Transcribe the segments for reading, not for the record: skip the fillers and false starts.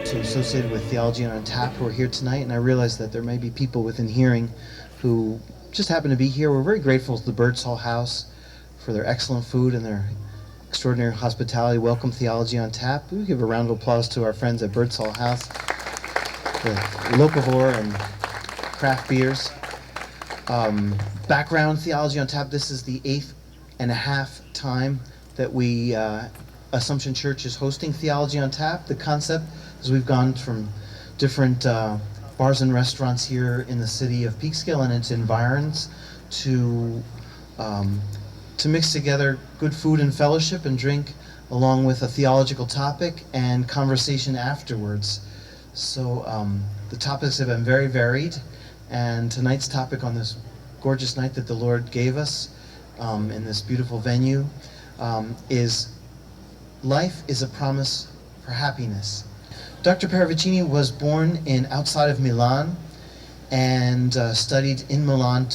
also associated with Theology on Tap who are here tonight, and I realize that there may be people within hearing who just happen to be here. We're very grateful to the Birdsall House for their excellent food and their extraordinary hospitality. Welcome Theology on Tap. We give a round of applause to our friends at Birdsall House, the locavore and craft beers. Background, Theology on Tap, this is the 8th and a half time that we, Assumption Church is hosting Theology on Tap. The concept is we've gone from different bars and restaurants here in the city of Peekskill and its environs to mix together good food and fellowship and drink along with a theological topic and conversation afterwards. So the topics have been very varied, and tonight's topic on this gorgeous night that the Lord gave us in this beautiful venue is Life is a Promise for Happiness. Dr. Parravicini was born outside of Milan and studied in Milan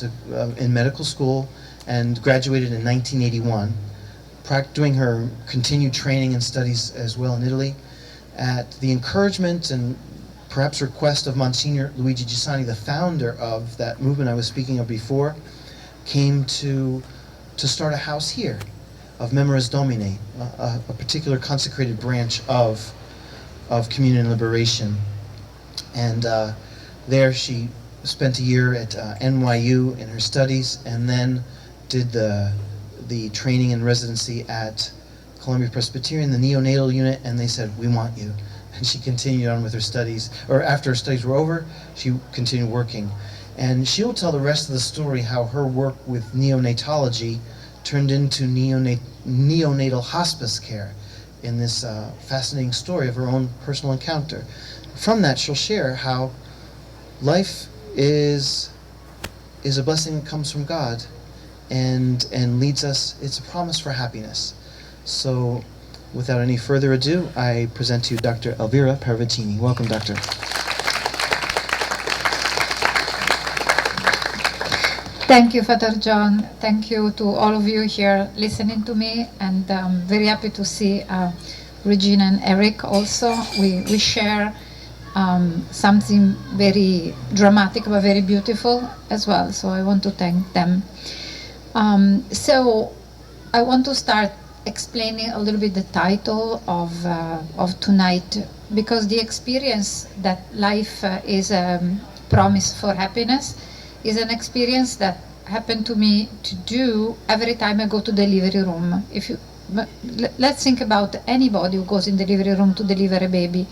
in medical school and graduated in 1981, doing her continued training and studies as well in Italy. At the encouragement and perhaps request of Monsignor Luigi Gisani, the founder of that movement I was speaking of before, came to start a house here of Memoris Domini, a particular consecrated branch of communion and liberation. And there she spent a year at NYU in her studies, and then did the training and residency at Columbia Presbyterian, the neonatal unit, and they said, "We want you." And she continued on with her studies, or after her studies were over, she continued working. And she'll tell the rest of the story how her work with neonatology turned into neonatal hospice care in this fascinating story of her own personal encounter. From that, she'll share how life is a blessing that comes from God and leads us, it's a promise for happiness. So without any further ado, I present to you Dr. Elvira Parravicini. Welcome, Doctor. Thank you, Father John. Thank you to all of you here listening to me, and I'm very happy to see Regina and Eric also. We share something very dramatic but very beautiful as well, so I want to thank them. So I want to start explaining a little bit the title of tonight, because the experience that life is a promise for happiness is an experience that happened to me to do every time I go to the delivery room. Let's think about anybody who goes in the delivery room to deliver a baby,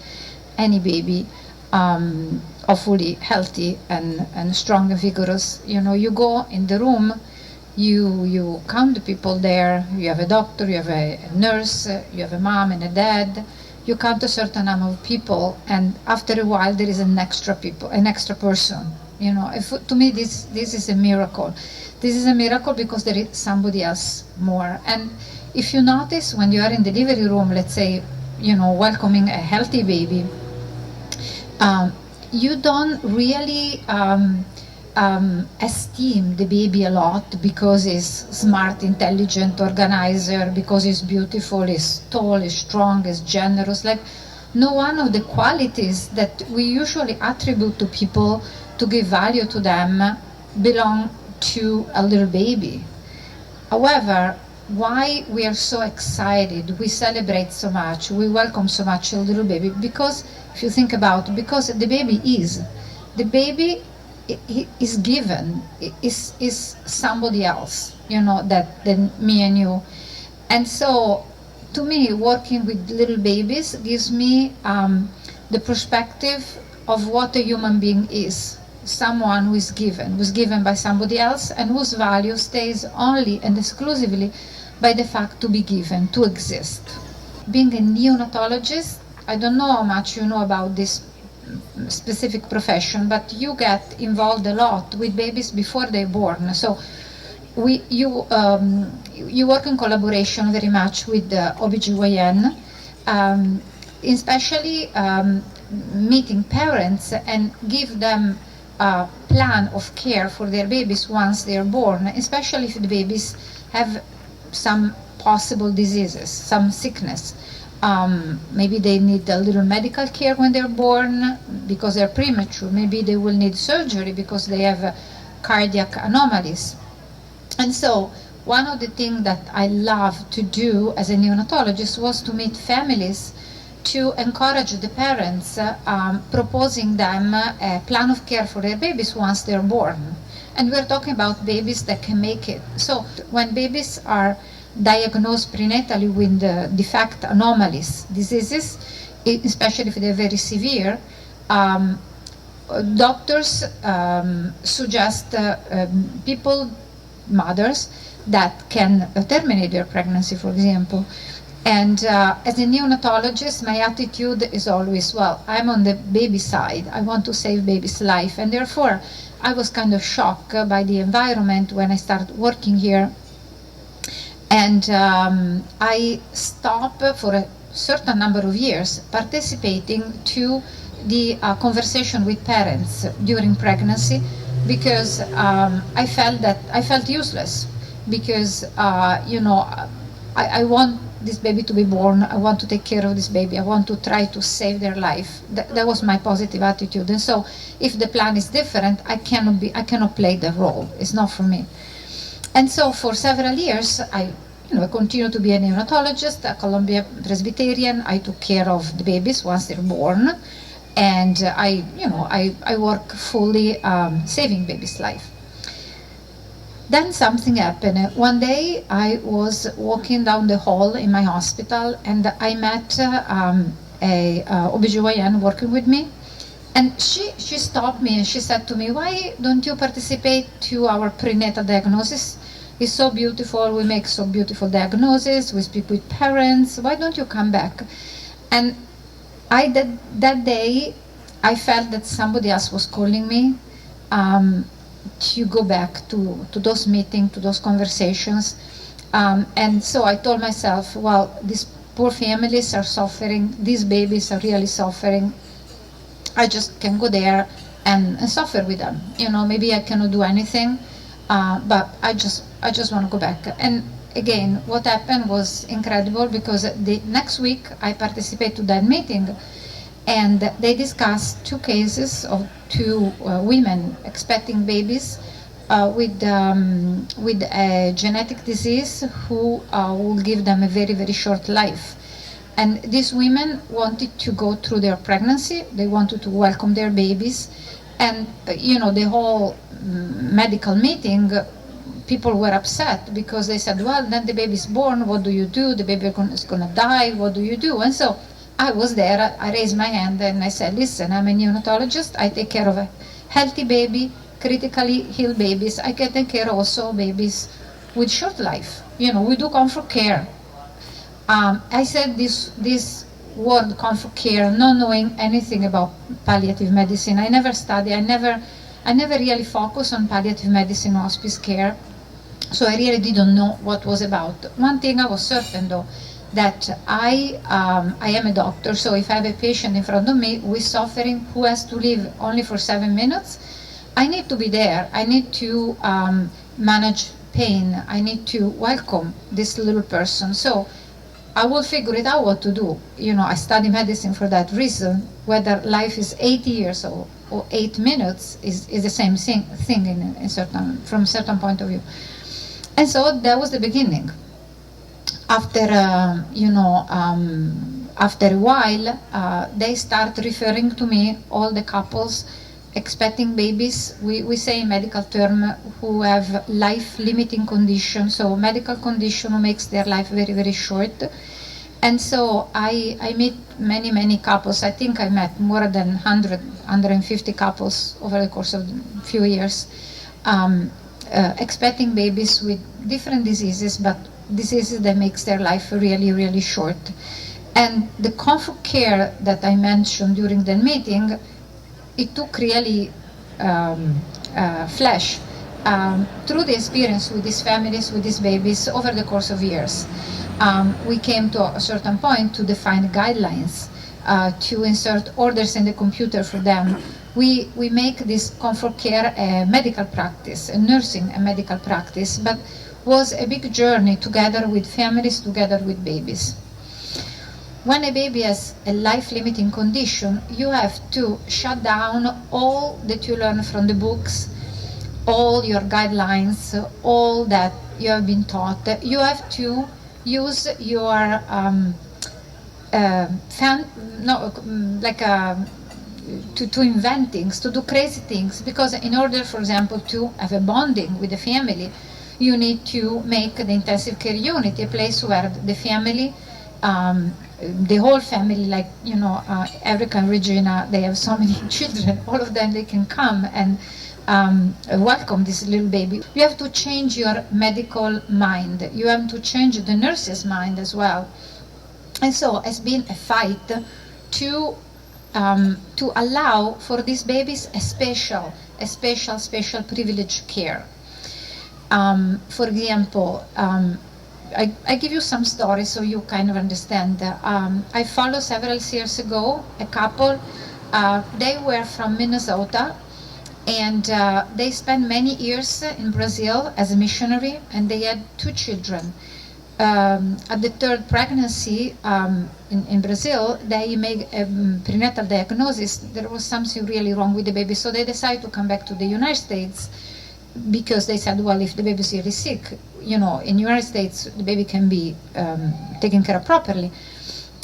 any baby, hopefully healthy and strong and vigorous. You know, you go in the room, you count the people there, you have a doctor, you have a nurse, you have a mom and a dad, you count a certain number of people, and after a while there is an extra person. You know, to me this is a miracle. This is a miracle because there is somebody else more. And if you notice, when you are in the delivery room, let's say, you know, welcoming a healthy baby, you don't really esteem the baby a lot because he's smart, intelligent, organizer, because he's beautiful, he's tall, he's strong, he's generous. Like, no one of the qualities that we usually attribute to people to give value to them belong to a little baby. However, why we are so excited, we celebrate so much, we welcome so much a little baby? Because if you think about it, because the baby is given, is somebody else, you know, than me and you. And so to me, working with little babies gives me the perspective of what a human being is. Someone who is given by somebody else, and whose value stays only and exclusively by the fact to be given, to exist. Being a neonatologist, I don't know how much you know about this specific profession, but you get involved a lot with babies before they're born. So you work in collaboration very much with the OBGYN, especially meeting parents and give them a plan of care for their babies once they are born, especially if the babies have some possible diseases, some sickness. Maybe they need a little medical care when they're born because they're premature. Maybe they will need surgery because they have cardiac anomalies. And so one of the things that I love to do as a neonatologist was to meet families to encourage the parents, proposing them a plan of care for their babies once they're born. And we're talking about babies that can make it. So when babies are diagnosed prenatally with defect anomalies, diseases, especially if they're very severe, doctors suggest mothers that can terminate their pregnancy, for example. And as a neonatologist, my attitude is always, well, I'm on the baby side. I want to save baby's life. And therefore, I was kind of shocked by the environment when I started working here. And I stopped for a certain number of years participating to the conversation with parents during pregnancy, because I felt useless, because I want this baby to be born. I want to take care of this baby. I want to try to save their life. That was my positive attitude. And so, if the plan is different, I cannot play the role. It's not for me. And so, for several years, I continued to be a neonatologist, a Columbia Presbyterian. I took care of the babies once they're born, and I work fully saving baby's life. Then something happened. One day I was walking down the hall in my hospital, and I met a OBGYN working with me. And she stopped me and she said to me, "Why don't you participate to our prenatal diagnosis? It's so beautiful. We make so beautiful diagnosis. We speak with parents. Why don't you come back?" And that day, I felt that somebody else was calling me to go back to those meetings, to those conversations. And so I told myself, well, these poor families are suffering. These babies are really suffering. I just can go there and suffer with them. Maybe I cannot do anything, but I just want to go back. And again, what happened was incredible, because the next week I participated to that meeting, and they discussed two cases of two women expecting babies with a genetic disease who will give them a very, very short life. And these women wanted to go through their pregnancy. They wanted to welcome their babies. And, the whole medical meeting, people were upset because they said, well, then the baby's born. What do you do? The baby is going to die. What do you do? And so I was there. I raised my hand and I said, listen, I'm a neonatologist. I take care of a healthy baby, critically ill babies. I can take care also of babies with short life. We do comfort care. I said this word comfort care, not knowing anything about palliative medicine. I never studied. I never really focused on palliative medicine or hospice care. So I really didn't know what was about. One thing I was certain, though, that I am a doctor. So if I have a patient in front of me who is suffering, who has to live only for 7 minutes, I need to be there. I need to manage pain. I need to welcome this little person. So I will figure it out what to do. I study medicine for that reason. Whether life is 80 years or 8 minutes is the same thing from a certain point of view. And so that was the beginning. After after a while, they start referring to me, all the couples expecting babies. We say in medical term, who have life-limiting conditions, so medical condition who makes their life very, very short. And so I meet many, many couples. I think I met more than 150 couples over the course of a few years, expecting babies with different diseases, but diseases that makes their life really, really short. And the comfort care that I mentioned during the meeting, it took really flesh through the experience with these families, with these babies over the course of years. We came to a certain point to define guidelines, to insert orders in the computer for them. We make this comfort care a medical practice, a nursing a medical practice, but was a big journey together with families, together with babies. when a baby has a life-limiting condition, you have to shut down all that you learn from the books, all your guidelines, all that you have been taught. You have to use your to invent things, to do crazy things, because in order, for example, to have a bonding with the family, you need to make the intensive care unit a place where the family, the whole family, like, Erica and Regina, they have so many children, all of them, they can come and welcome this little baby. You have to change your medical mind. You have to change the nurse's mind as well. And so it's been a fight to allow for these babies a special privileged care. For example, I give you some stories so you kind of understand. I followed several years ago a couple. They were from Minnesota, and they spent many years in Brazil as a missionary, and they had 2 children. At the 3rd pregnancy in Brazil, they made a prenatal diagnosis. There was something really wrong with the baby, so they decided to come back to the United States, because they said, well, if the baby is really sick, in the United States, the baby can be taken care of properly.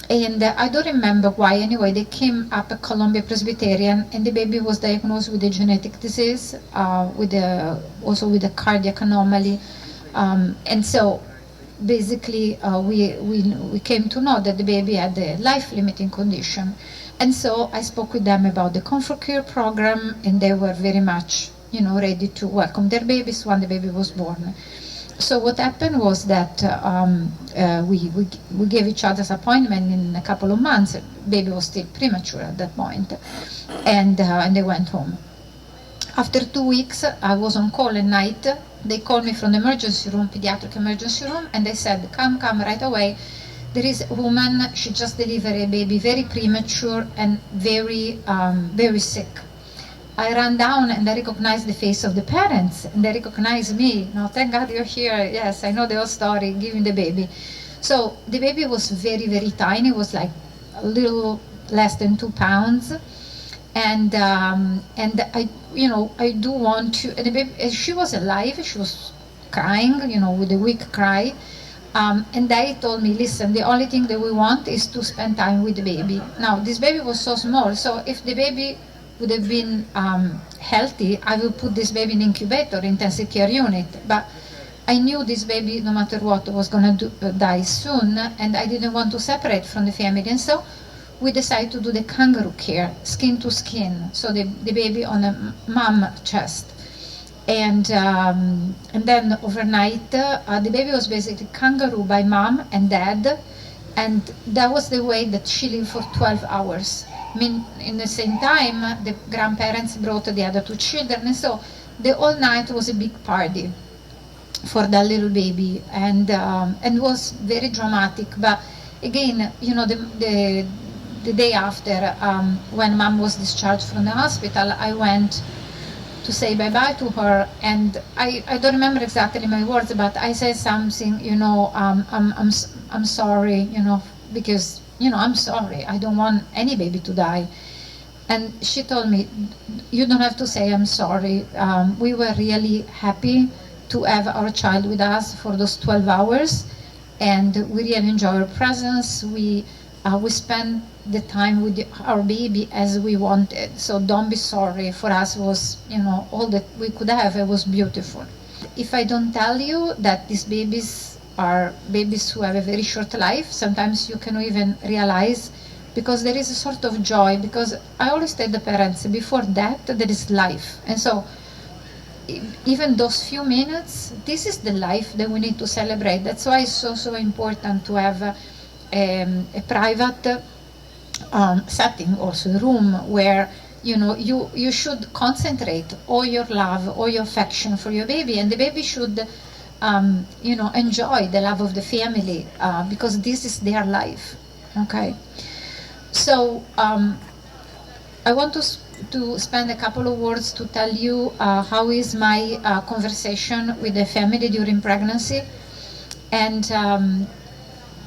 And I don't remember why. Anyway, they came up at Columbia Presbyterian, and the baby was diagnosed with a genetic disease, also with a cardiac anomaly. And so basically, we came to know that the baby had a life-limiting condition. And so I spoke with them about the Comfort Care program, and they were very much, ready to welcome their babies when the baby was born. So what happened was that we gave each other's appointment in a couple of months. The baby was still premature at that point, and they went home. After 2 weeks, I was on call at night. They called me from the emergency room, pediatric emergency room, and they said, come right away. There is a woman, she just delivered a baby, very premature and very sick. I ran down and I recognized the face of the parents, and they recognized me. No, thank God you're here. Yes, I know the whole story, giving the baby. So the baby was very, very tiny. It was like a little less than 2 pounds. And I do want to, and the baby, she was alive, she was crying, with a weak cry. And they told me, listen, the only thing that we want is to spend time with the baby. Now, this baby was so small, so if the baby would have been healthy, I would put this baby in incubator, intensive care unit. But I knew this baby, no matter what, was going to die soon, and I didn't want to separate from the family. And so we decided to do the kangaroo care, skin to skin, so the baby on a mom chest. And then overnight, the baby was basically kangaroo by mom and dad, and that was the way that she lived for 12 hours. I mean, in the same time, the grandparents brought the other 2 children, and so the whole night was a big party for that little baby, and was very dramatic. But again, the day after, when mom was discharged from the hospital, I went to say bye-bye to her, and I don't remember exactly my words, but I said something, I'm sorry, because, I'm sorry, I don't want any baby to die. And she told me, you don't have to say I'm sorry. We were really happy to have our child with us for those 12 hours, and we really enjoy her presence. We spent the time with our baby as we wanted, so don't be sorry. For us, it was, all that we could have. It was beautiful. If I don't tell you that these babies are babies who have a very short life, sometimes you cannot even realize, because there is a sort of joy, because I always tell the parents, before death there is life. And so even those few minutes, this is the life that we need to celebrate. That's why it's so important to have a private setting, also a room where you should concentrate all your love, all your affection for your baby, and the baby should enjoy the love of the family, because this is their life. Okay, so I want to spend a couple of words to tell you how is my conversation with the family during pregnancy. And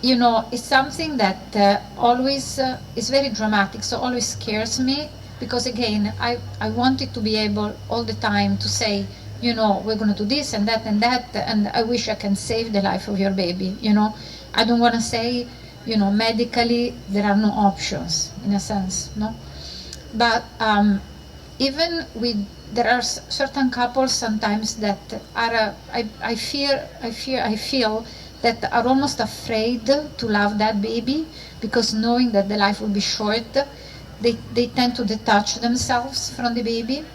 you know, it's something that always is very dramatic, so always scares me, because again, I wanted to be able all the time to say, you know, we're going to do this and that and that, and I wish I can save the life of your baby, you know. I don't want to say, you know, medically there are no options, in a sense, no? But even with, there are certain couples sometimes that are, I feel that are almost afraid to love that baby, because knowing that the life will be short, they tend to detach themselves from the baby.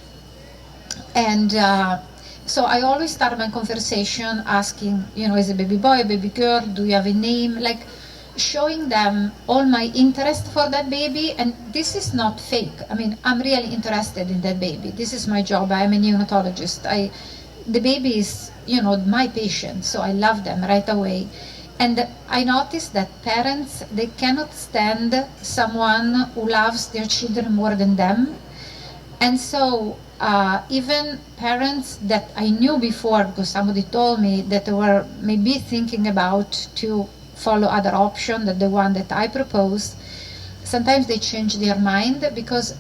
And so I always start my conversation asking, you know, is a baby boy, a baby girl, do you have a name? Like, showing them all my interest for that baby. And this is not fake. I mean, I'm really interested in that baby. This is my job. I'm a neonatologist. The baby is, you know, my patient, so I love them right away. And I noticed that parents, they cannot stand someone who loves their children more than them. And so even parents that I knew before, because somebody told me that they were maybe thinking about to follow other option than the one that I proposed, sometimes they change their mind, because,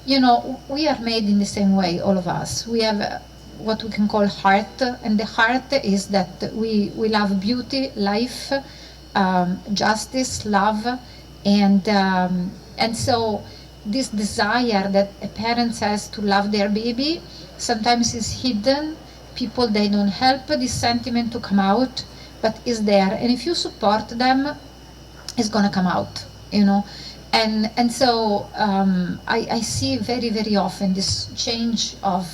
you know, we are made in the same way, all of us. We have what we can call heart, and the heart is that we love beauty, life, justice, love, and so this desire that a parent has to love their baby sometimes is hidden. People, they don't help this sentiment to come out, but is there, and if you support them, it's going to come out, you know. And so I see very, very often this change of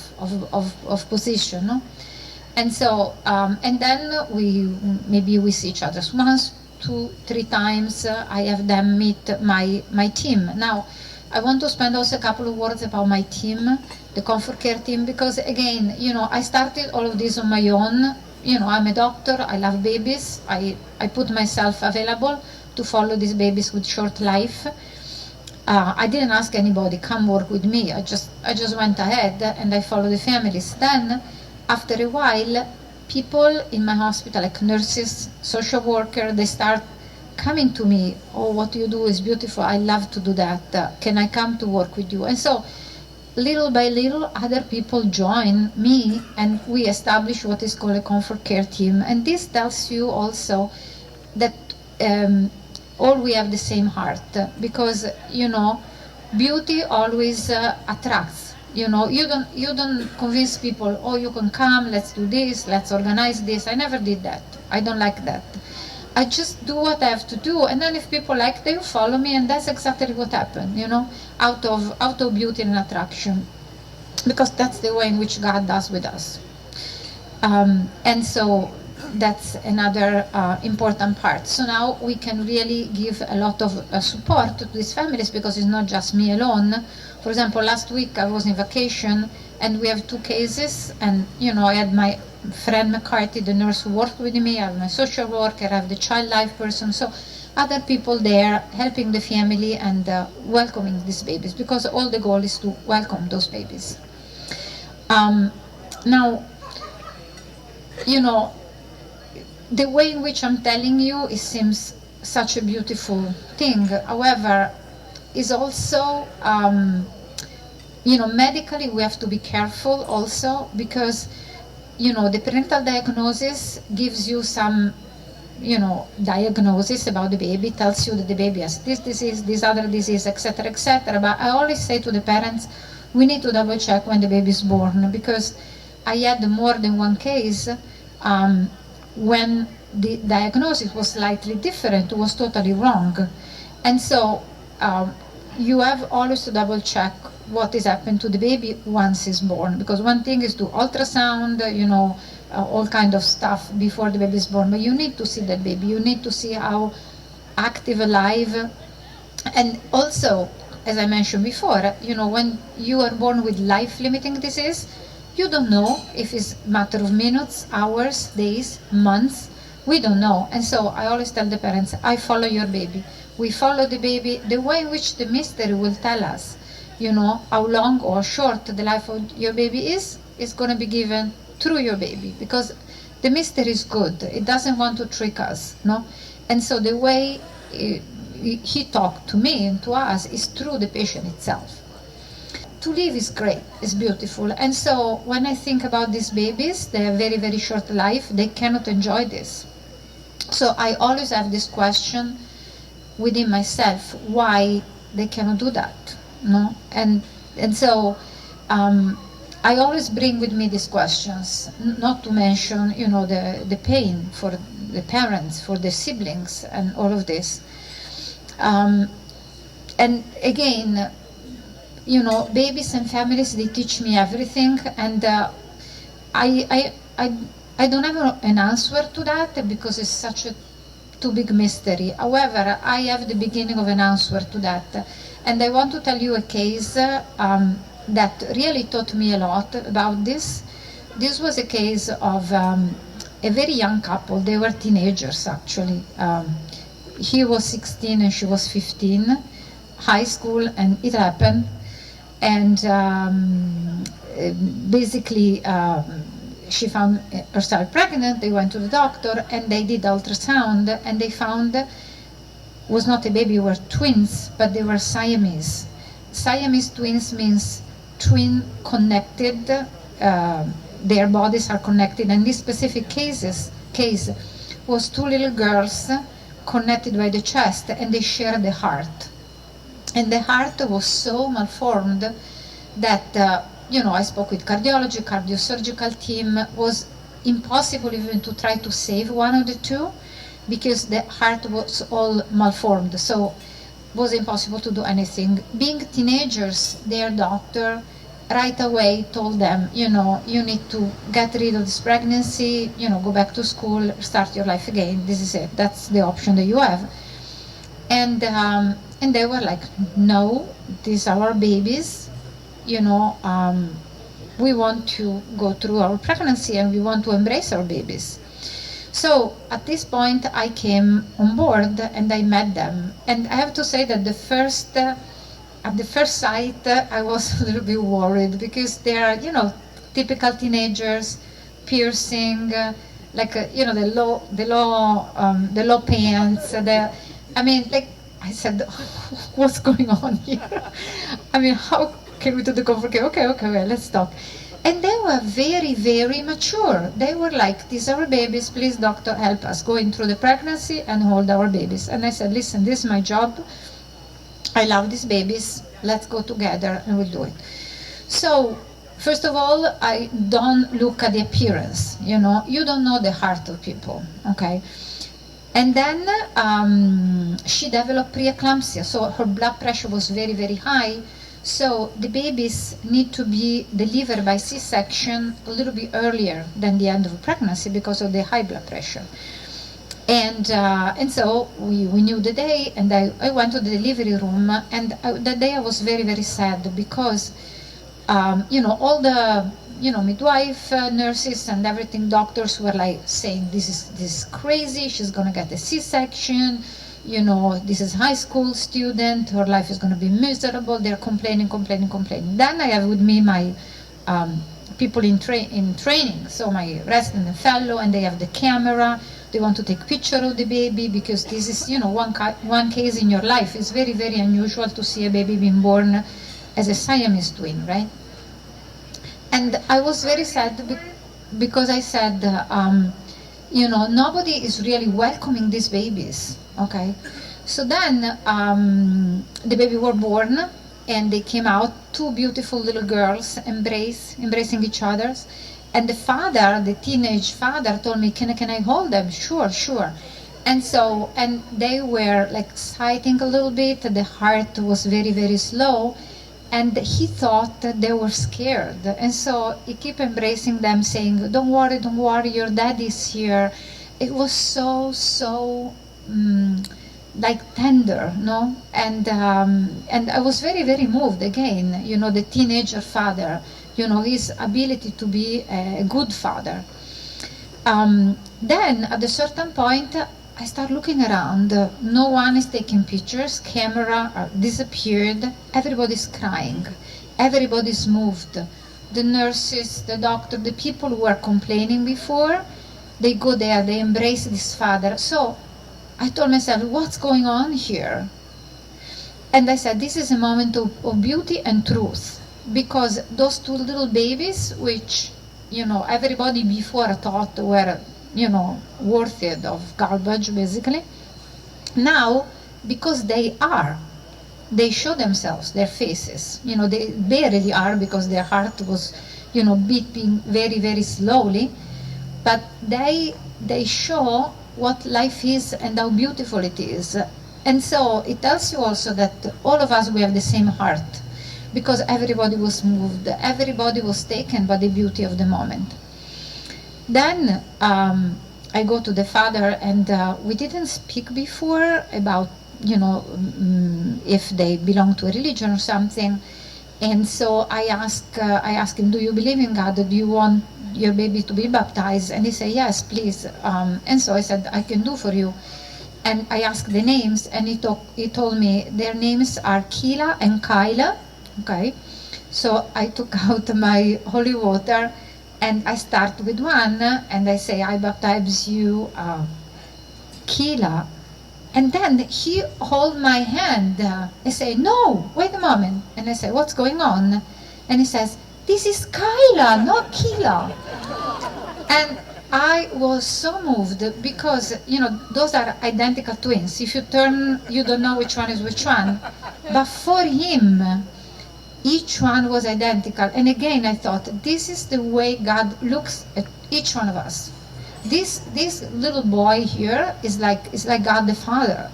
position, no? And so and then maybe we see each other once, 2, 3 times. I have them meet my team. Now I want to spend also a couple of words about my team, the comfort care team, because again, you know, I started all of this on my own. You know, I'm a doctor, I love babies, I put myself available to follow these babies with short life. I didn't ask anybody, come work with me. I just went ahead and I followed the families. Then, after a while, people in my hospital, like nurses, social workers, they start coming to me. Oh, what you do is beautiful. I love to do that. Can I come to work with you? And so, little by little, other people join me, and we establish what is called a comfort care team. And this tells you also that all we have the same heart, because, you know, beauty always attracts. You know, you don't convince people, oh, you can come, let's do this, let's organize this. I never did that. I don't like that. I just do what I have to do, and then if people like, they will follow me, and that's exactly what happened, you know, out of beauty and attraction, because that's the way in which God does with us. And so that's another important part. So now we can really give a lot of support to these families, because it's not just me alone. For example, last week I was in vacation, and we have 2 cases, and, you know, I had my friend McCarthy, the nurse who worked with me, I have my social worker, I have the child life person, so other people there helping the family and welcoming these babies, because all the goal is to welcome those babies. Now, you know, the way in which I'm telling you, it seems such a beautiful thing. However, is also, you know, medically we have to be careful also, because, you know, the prenatal diagnosis gives you some, you know, diagnosis about the baby, tells you that the baby has this disease, this other disease, etc., etc. But I always say to the parents, we need to double check when the baby is born, because I had more than one case when the diagnosis was slightly different, was totally wrong. And so you have always to double check what is happened to the baby once it's born, because one thing is to ultrasound, you know, all kind of stuff before the baby is born, but you need to see that baby, you need to see how active, alive. And also, as I mentioned before, you know, when you are born with life-limiting disease, you don't know if it's a matter of minutes, hours, days, months. We don't know. And so I always tell the parents, I follow your baby. We follow the baby. The way in which the mystery will tell us, you know, how long or short the life of your baby is going to be given through your baby, because the mystery is good. It doesn't want to trick us, no? And so the way he talked to me and to us is through the patient itself. To live is great, it's beautiful. And so when I think about these babies, they have very, very short life, they cannot enjoy this. So I always have this question within myself, why they cannot do that, no? And so I always bring with me these questions, not to mention, the pain for the parents, for the siblings, and all of this. And again, babies and families, they teach me everything, and I don't have an answer to that because it's such a too big mystery. However, I have the beginning of an answer to that, and I want to tell you a case that really taught me a lot about this. This was a case of a very young couple. They were teenagers, actually. He was 16 and she was 15, high school, and it happened. And basically, she found herself pregnant. They went to the doctor and they did ultrasound, and they found was not a baby, were twins, but they were Siamese. Siamese twins means twin connected, their bodies are connected, and this specific case was two little girls connected by the chest, and they shared the heart. And the heart was so malformed that, I spoke with cardiology, cardiosurgical team, was impossible even to try to save one of the two because the heart was all malformed. So was impossible to do anything. Being teenagers, their doctor right away told them, you need to get rid of this pregnancy, go back to school, start your life again. This is it. That's the option that you have. And they were like, no, these are our babies. We want to go through our pregnancy and we want to embrace our babies. So at this point, I came on board and I met them. And I have to say that at the first sight, I was a little bit worried because they are, typical teenagers, piercing, the low pants. I said, what's going on here? How can we do the comfort care? Okay, let's talk. And they were very, very mature. They were like, these are our babies, please doctor, help us going through the pregnancy and hold our babies. And I said, listen, this is my job. I love these babies. Let's go together and we'll do it. So, first of all, I don't look at the appearance. You don't know the heart of people, okay? And then she developed preeclampsia, so her blood pressure was very, very high. So the babies need to be delivered by C-section a little bit earlier than the end of pregnancy because of the high blood pressure. And so we knew the day, and I went to the delivery room, and that day I was very, very sad because, all the, midwife, nurses and everything, doctors were like saying, this is crazy, she's gonna get a C-section, this is high school student, her life is gonna be miserable, they're complaining. Then I have with me my people in training, so my resident and fellow, and they have the camera. They want to take picture of the baby because this is, one case in your life. It's very, very unusual to see a baby being born as a Siamese twin, right? And I was very sad because I said, nobody is really welcoming these babies, okay? So then the baby were born and they came out, two beautiful little girls embracing each other. And the father, the teenage father, told me, can I hold them? Sure. And they were like sighting a little bit. The heart was very, very slow. And he thought that they were scared. And so he kept embracing them, saying, don't worry, your daddy's here. It was so tender, no? And I was very, very moved again, the teenager father, his ability to be a good father. Then at a certain point, I start looking around. No one is taking pictures. Camera disappeared. Everybody's crying. Everybody's moved. The nurses, the doctor, the people who were complaining before, they go there. They embrace this father. So I told myself, what's going on here? And I said, this is a moment of beauty and truth, because those two little babies, which, everybody before thought were, worthy of garbage, basically, now, because they show themselves, their faces. They barely are, because their heart was, beating very, very slowly. But they show what life is and how beautiful it is. And so it tells you also that all of us, we have the same heart, because everybody was moved, everybody was taken by the beauty of the moment. Then I go to the father, and we didn't speak before about, if they belong to a religion or something. And so I asked him, do you believe in God? Do you want your baby to be baptized? And he said, yes, please. And so I said, I can do for you. And I asked the names, and he told me their names are Kila and Kyla. Okay, so I took out my holy water, and I start with one, and I say, I baptize you, Kila. And then he hold my hand. I say, no, wait a moment. And I say, what's going on? And he says, this is Kyla, not Kila. And I was so moved, because, those are identical twins. If you turn, you don't know which one is which one. But for him, each one was identical. And again, I thought, this is the way God looks at each one of us. This little boy here is like God the Father,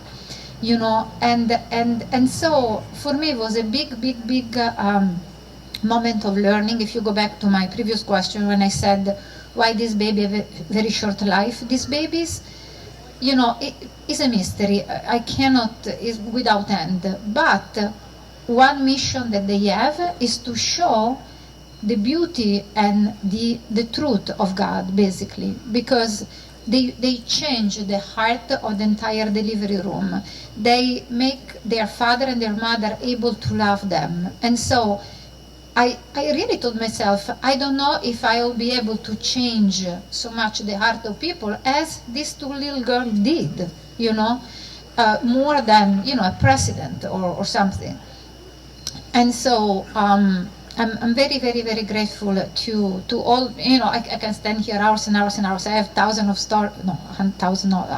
and so for me it was a big moment of learning. If you go back to my previous question, when I said why this baby have a very short life, these babies, it is a mystery. I cannot, is without end. But one mission that they have is to show the beauty and the truth of God, basically, because they change the heart of the entire delivery room. They make their father and their mother able to love them. And so I really told myself, I don't know if I will be able to change so much the heart of people as these two little girls did, more than, a president or something. And so I'm very, very, very grateful to all. I can stand here hours and hours and hours. I have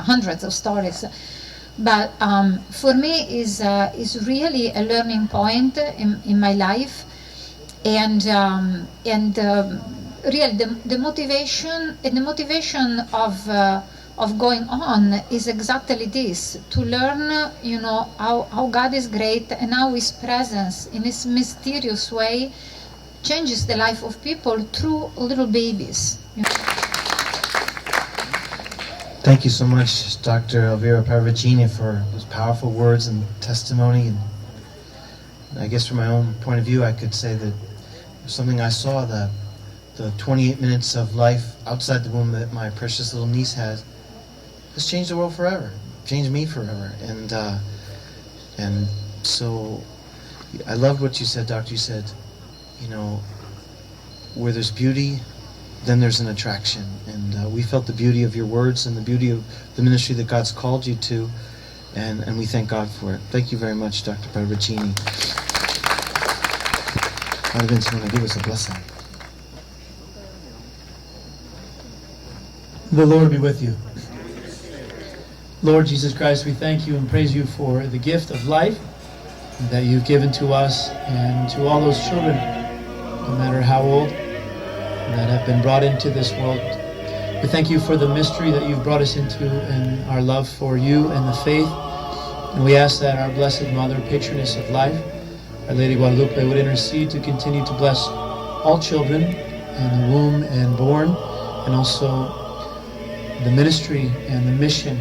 hundreds of stories. But for me is really a learning point in my life, and really the motivation of going on is exactly this: to learn, how God is great, and how His presence in His mysterious way changes the life of people through little babies. Thank you so much, Dr. Elvira Parravicini, for those powerful words and testimony. And I guess from my own point of view, I could say that something I saw, the 28 minutes of life outside the womb that my precious little niece has changed the world forever, changed me forever. And so I loved what you said, Doctor. You said, where there's beauty, then there's an attraction. And we felt the beauty of your words and the beauty of the ministry that God's called you to, and we thank God for it. Thank you very much, Dr. Parravicini. Father Vince, you want to give us a blessing? The Lord be with you. Lord Jesus Christ, we thank you and praise you for the gift of life that you've given to us and to all those children, no matter how old, that have been brought into this world. We thank you for the mystery that you've brought us into and our love for you and the faith. And we ask that our Blessed Mother, patroness of life, Our Lady Guadalupe, would intercede to continue to bless all children in the womb and born, and also the ministry and the mission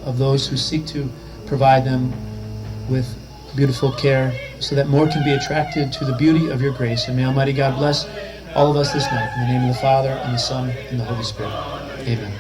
of those who seek to provide them with beautiful care, so that more can be attracted to the beauty of your grace. And may Almighty God bless all of us this night. In the name of the Father, and the Son, and the Holy Spirit. Amen.